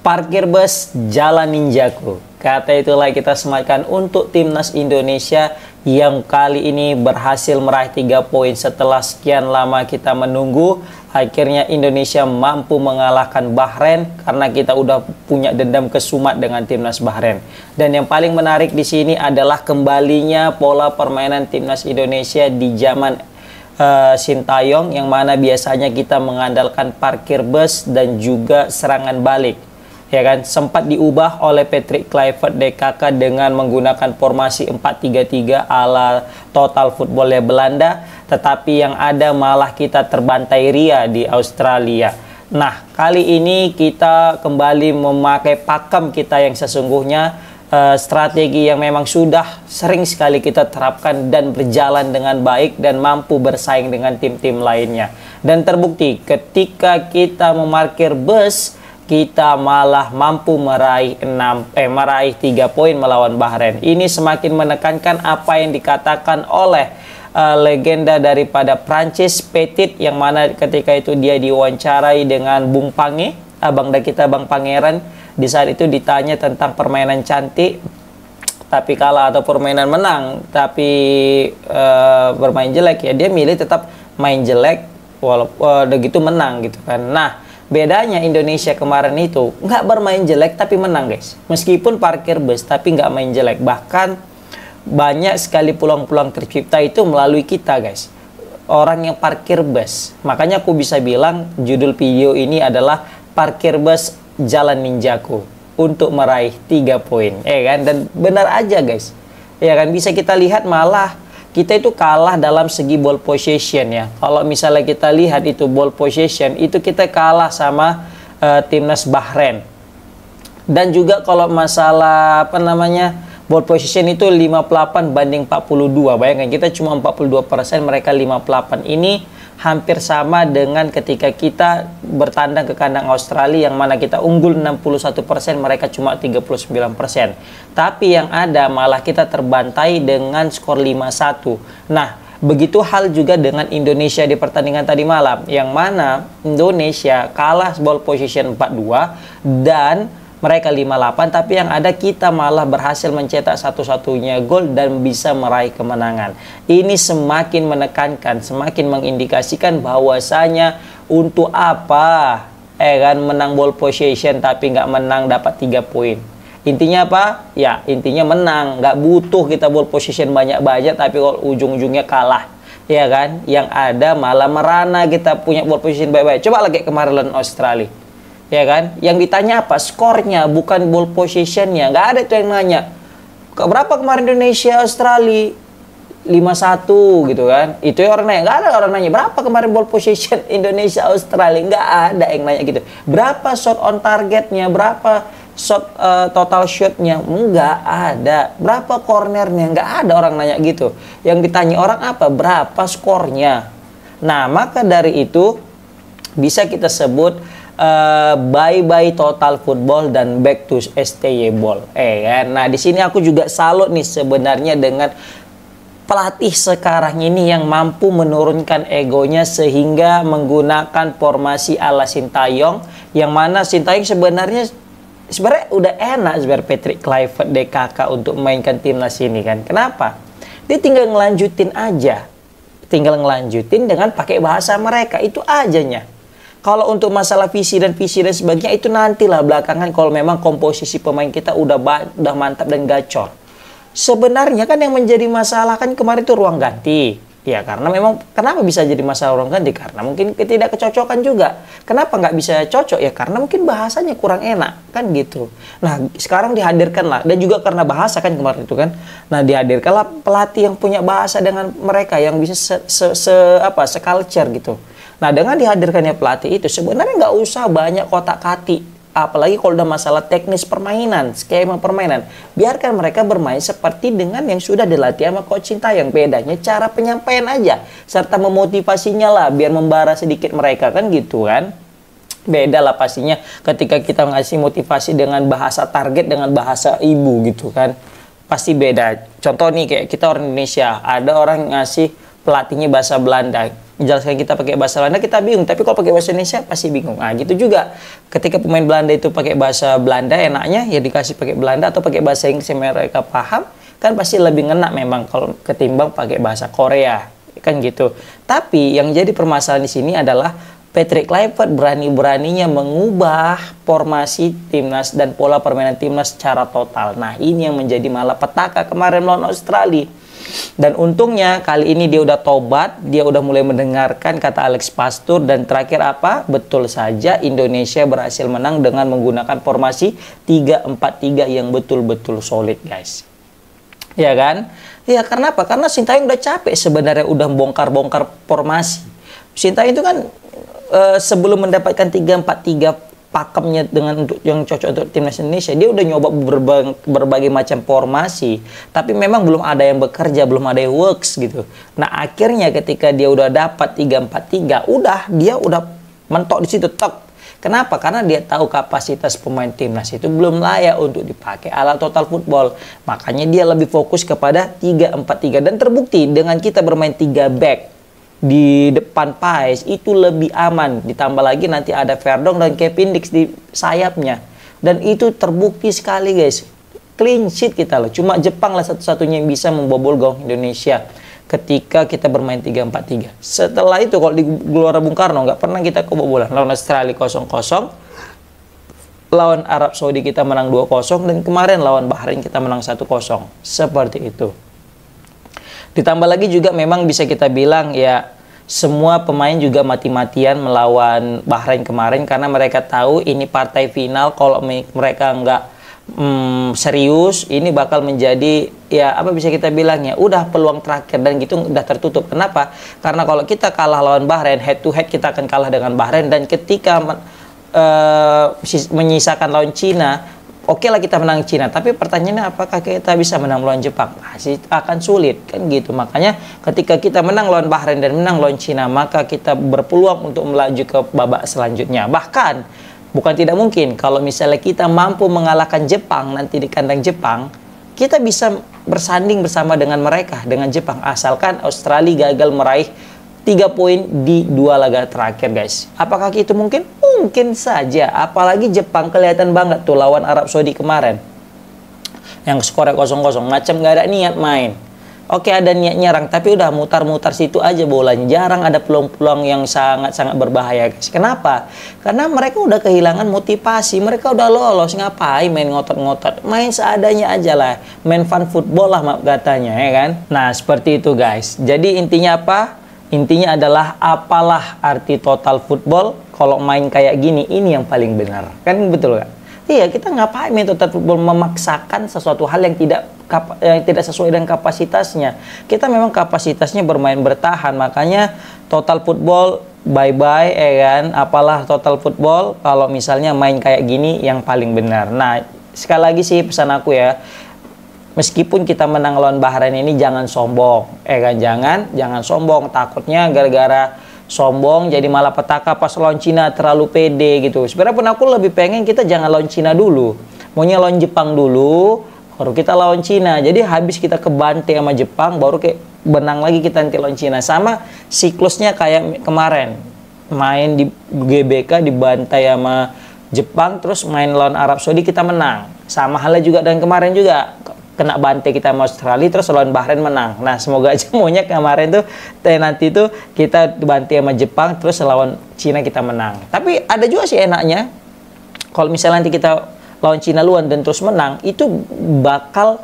Parkir bus jalan ninjaku. Kata itulah kita sematkan untuk timnas Indonesia yang kali ini berhasil meraih 3 poin setelah sekian lama kita menunggu. Akhirnya Indonesia mampu mengalahkan Bahrain karena kita udah punya dendam kesumat dengan timnas Bahrain. Dan yang paling menarik di sini adalah kembalinya pola permainan timnas Indonesia di zaman Sintayong, yang mana biasanya kita mengandalkan parkir bus dan juga serangan balik. Ya kan, sempat diubah oleh Patrick Kluivert DKK dengan menggunakan formasi 4-3-3 ala total football Belanda, tetapi yang ada malah kita terbantai ria di Australia. Nah, kali ini kita kembali memakai pakem kita yang sesungguhnya, strategi yang memang sudah sering sekali kita terapkan dan berjalan dengan baik dan mampu bersaing dengan tim-tim lainnya. Dan terbukti ketika kita memarkir bus, kita malah mampu meraih 3 poin melawan Bahrain. Ini semakin menekankan apa yang dikatakan oleh legenda daripada Prancis, Petit, yang mana ketika itu dia diwawancarai dengan Bung Pange, abang kita Bang Pangeran. Di saat itu ditanya tentang permainan cantik tapi kalah atau permainan menang tapi bermain jelek, ya dia milih tetap main jelek walaupun udah gitu menang gitu kan. Nah, bedanya Indonesia kemarin itu nggak bermain jelek tapi menang, guys. Meskipun parkir bus tapi nggak main jelek. Bahkan banyak sekali peluang-peluang tercipta itu melalui kita, guys. Orang yang parkir bus. Makanya aku bisa bilang judul video ini adalah Parkir Bus Jalan Ninjaku untuk meraih 3 poin. Kan? Dan benar aja, guys. Ya kan, bisa kita lihat malah kita itu kalah dalam segi ball possession ya. Kalau misalnya kita lihat itu ball possession, itu kita kalah sama timnas Bahrain. Dan juga kalau masalah ball possession itu 58 banding 42. Bayangkan kita cuma 42%, mereka 58. Ini hampir sama dengan ketika kita bertandang ke kandang Australia, yang mana kita unggul 61%, mereka cuma 39%. Tapi yang ada malah kita terbantai dengan skor 5-1. Nah, begitu hal juga dengan Indonesia di pertandingan tadi malam, yang mana Indonesia kalah ball position 4-2 dan mereka 5-8, tapi yang ada kita malah berhasil mencetak satu-satunya gol dan bisa meraih kemenangan. Ini semakin menekankan, semakin mengindikasikan bahwasanya untuk apa kan menang ball possession tapi nggak menang dapat 3 poin. Intinya apa? Ya, intinya menang. Nggak butuh kita ball possession banyak-banyak tapi kalau ujung-ujungnya kalah. Ya kan? Yang ada malah merana kita punya ball possession baik-baik. Coba lagi kemarin lawan Australia. Ya kan? Yang ditanya apa? Skornya, bukan ball possessionnya. Nggak ada tuh yang nanya. Berapa kemarin Indonesia Australia? 5-1 gitu kan. Itu ya orang nanya. Nggak ada orang nanya. Berapa kemarin ball possession Indonesia Australia? Nggak ada yang nanya gitu. Berapa shot on targetnya? Berapa shot total shotnya? Nggak ada. Berapa cornernya? Nggak ada orang nanya gitu. Yang ditanya orang apa? Berapa skornya? Nah, maka dari itu bisa kita sebut bye-bye total football dan back to STY ball. Nah, di sini aku juga salut nih sebenarnya dengan pelatih sekarang ini yang mampu menurunkan egonya sehingga menggunakan formasi ala Sintayong, yang mana Sintayong sebenarnya udah enak sebenarnya Patrick Kluivert DKK untuk mainkan timnas ini kan. Kenapa? Dia tinggal ngelanjutin aja. Tinggal ngelanjutin dengan pakai bahasa mereka, itu ajanya. Kalau untuk masalah visi dan sebagainya itu nantilah belakangan kalau memang komposisi pemain kita udah mantap dan gacor. Sebenarnya kan yang menjadi masalah kan kemarin itu ruang ganti. Ya karena memang kenapa bisa jadi masalah ruang ganti? Karena mungkin ketidakkecocokan juga. Kenapa nggak bisa cocok? Ya karena mungkin bahasanya kurang enak kan gitu. Nah sekarang dihadirkanlah, dan juga karena bahasa kan kemarin itu kan. Nah dihadirkanlah pelatih yang punya bahasa dengan mereka, yang bisa se-culture gitu. Nah, dengan dihadirkannya pelatih itu sebenarnya nggak usah banyak kotak-katik. Apalagi kalau udah masalah teknis permainan, skema permainan. Biarkan mereka bermain seperti dengan yang sudah dilatih sama Coach Sintayong. Bedanya cara penyampaian aja. Serta memotivasinya lah, biar membara sedikit mereka kan gitu kan. Beda lah pastinya ketika kita ngasih motivasi dengan bahasa target, dengan bahasa ibu gitu kan. Pasti beda. Contoh nih kayak kita orang Indonesia, ada orang ngasih pelatihnya bahasa Belanda. menjelaskan kita pakai bahasa Belanda kita bingung, tapi kalau pakai bahasa Indonesia pasti bingung. Nah gitu juga ketika pemain Belanda itu pakai bahasa Belanda, enaknya ya dikasih pakai Belanda atau pakai bahasa Inggris yang mereka paham, kan pasti lebih ngena memang kalau ketimbang pakai bahasa Korea, kan gitu. Tapi yang jadi permasalahan di sini adalah Patrick Kluivert berani-beraninya mengubah formasi timnas dan pola permainan timnas secara total. Nah ini yang menjadi malapetaka kemarin melawan Australia. Dan untungnya kali ini dia udah tobat, dia udah mulai mendengarkan kata Alex Pastur, dan terakhir apa? Betul saja Indonesia berhasil menang dengan menggunakan formasi 3-4-3 yang betul-betul solid, guys. Ya kan? Ya karena apa? Karena Sintayong udah capek sebenarnya, udah bongkar-bongkar formasi. Sintayong itu kan sebelum mendapatkan 3-4-3 pakemnya dengan yang cocok untuk timnas Indonesia, dia udah nyoba berbagai macam formasi, tapi memang belum ada yang bekerja, belum ada yang works gitu. Nah akhirnya ketika dia udah dapat 3-4-3, dia udah mentok di situ, tek. Kenapa? Karena dia tahu kapasitas pemain timnas itu belum layak untuk dipakai ala total football. Makanya dia lebih fokus kepada 3-4-3, dan terbukti dengan kita bermain 3 back di depan Pais itu lebih aman, ditambah lagi nanti ada Verdong dan Kevin Dix di sayapnya, dan itu terbukti sekali, guys. Clean sheet kita loh, cuma Jepang lah satu-satunya yang bisa membobol gawang Indonesia ketika kita bermain 3-4-3. Setelah itu kalau di Gelora Bung Karno nggak pernah kita kebobolan. Lawan Australia 0-0, lawan Arab Saudi kita menang 2-0, dan kemarin lawan Bahrain kita menang 1-0. Seperti itu. Ditambah lagi juga memang bisa kita bilang ya, semua pemain juga mati-matian melawan Bahrain kemarin, karena mereka tahu ini partai final. Kalau mereka nggak serius, ini bakal menjadi ya apa bisa kita bilang ya, udah peluang terakhir, dan gitu udah tertutup. Kenapa? Karena kalau kita kalah lawan Bahrain, head to head kita akan kalah dengan Bahrain, dan ketika menyisakan lawan Cina, oke lah kita menang Cina, tapi pertanyaannya apakah kita bisa menang lawan Jepang? Masih akan sulit, kan gitu. Makanya ketika kita menang lawan Bahrain dan menang lawan Cina, maka kita berpeluang untuk melaju ke babak selanjutnya. Bahkan bukan tidak mungkin kalau misalnya kita mampu mengalahkan Jepang nanti di kandang Jepang, kita bisa bersanding bersama dengan mereka, dengan Jepang, asalkan Australia gagal meraih 3 poin di 2 laga terakhir, guys. Apakah itu mungkin? Mungkin saja. Apalagi Jepang kelihatan banget tuh lawan Arab Saudi kemarin, yang skornya 0-0, macam nggak ada niat main. Oke, ada niat nyerang, tapi udah mutar-mutar situ aja bolanya. Jarang ada peluang-peluang yang sangat-sangat berbahaya, guys. Kenapa? Karena mereka udah kehilangan motivasi. Mereka udah lolos, ngapain main ngotot-ngotot? Main seadanya aja lah. Main fun football lah katanya, ya kan? Nah, seperti itu, guys. Jadi intinya apa? Intinya adalah apalah arti total football kalau main kayak gini, ini yang paling benar. Kan betul gak? Iya, kita ngapain main total football, memaksakan sesuatu hal yang tidak sesuai dengan kapasitasnya. Kita memang kapasitasnya bermain bertahan, makanya total football bye-bye, kan? Apalah total football kalau misalnya main kayak gini yang paling benar. Nah, sekali lagi sih pesan aku ya, meskipun kita menang lawan Bahrain ini jangan sombong, kan? Jangan sombong. Takutnya gara-gara sombong jadi malah petaka pas lawan Cina terlalu pede gitu. Sebenarnya pun aku lebih pengen kita jangan lawan Cina dulu, maunya lawan Jepang dulu, baru kita lawan Cina. Jadi habis kita kebantai sama Jepang, baru kayak benang lagi kita nanti lawan Cina. Sama siklusnya kayak kemarin, main di GBK dibantai sama Jepang, terus main lawan Arab Saudi kita menang. Sama halnya juga dan kemarin juga kena bantai kita sama Australia, terus lawan Bahrain menang. Nah, semoga aja maunya kemarin tuh nanti tuh kita bantai sama Jepang, terus lawan Cina kita menang. Tapi ada juga sih enaknya, kalau misalnya nanti kita lawan Cina luan dan terus menang, itu bakal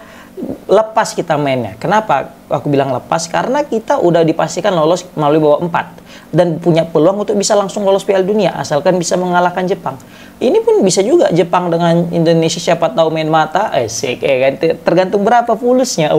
lepas kita mainnya. Kenapa aku bilang lepas? Karena kita udah dipastikan lolos melalui babak 4 dan punya peluang untuk bisa langsung lolos Piala Dunia asalkan bisa mengalahkan Jepang. Ini pun bisa juga Jepang dengan Indonesia, siapa tahu main mata, asik, kan? Tergantung berapa fulusnya.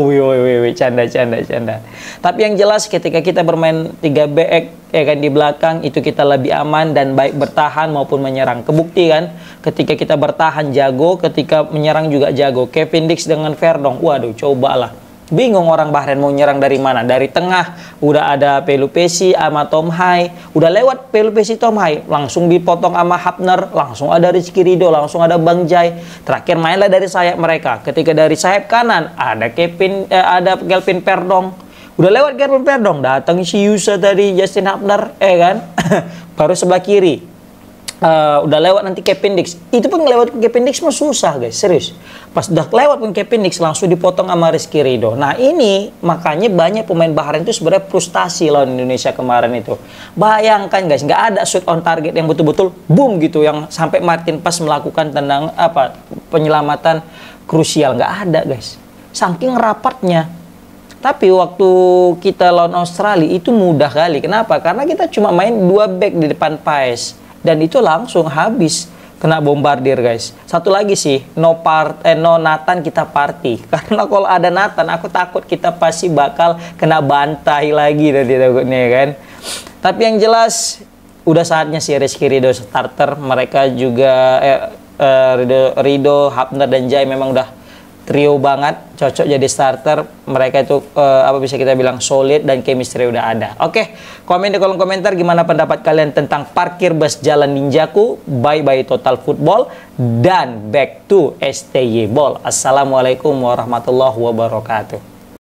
Canda. Tapi yang jelas ketika kita bermain 3 back, kan, di belakang itu kita lebih aman dan baik bertahan maupun menyerang. Kebukti kan, ketika kita bertahan jago, ketika menyerang juga jago. Kevin Dix dengan Verdong, waduh, cobalah. Bingung orang Bahrain mau nyerang dari mana. Dari tengah udah ada Pelupesi sama Tom Hai, udah lewat Pelupesi Tom Hai, langsung dipotong sama Hapner, langsung ada Rizky Ridho, langsung ada Bang Jai. Terakhir mainlah dari sayap mereka. Ketika dari sayap kanan ada Kelvin Verdong, Udah lewat Gerben Perdong, datang si Yusa tadi, Justin Hapner, kan? Baru sebelah kiri. Udah lewat nanti Kevin Dix. Itu pun ngelewat Kevin Dix mah susah guys, serius. Pas udah lewat pun Kevin Dix langsung dipotong sama Rizky Ridho. Nah ini makanya banyak pemain Bahrain itu sebenarnya frustasi lawan Indonesia kemarin itu. Bayangkan guys, nggak ada shoot on target yang betul-betul boom gitu, yang sampai Martin Pas melakukan penyelamatan krusial, nggak ada guys. Saking rapatnya. Tapi waktu kita lawan Australia itu mudah kali. Kenapa? Karena kita cuma main 2 back di depan Paes. Dan itu langsung habis kena bombardir guys. Satu lagi sih, no Nathan kita party. Karena kalau ada Nathan, aku takut kita pasti bakal kena bantai lagi tadi takutnya kan. Tapi yang jelas udah saatnya si Rizky Ridho starter. Mereka juga Ridho, Hapner dan Jai memang udah trio banget, cocok jadi starter. Mereka itu bisa kita bilang solid dan chemistry udah ada. Oke, komen di kolom komentar gimana pendapat kalian tentang parkir bus Jalan Ninjaku, bye bye Total Football, dan back to STY Ball. Assalamualaikum warahmatullahi wabarakatuh.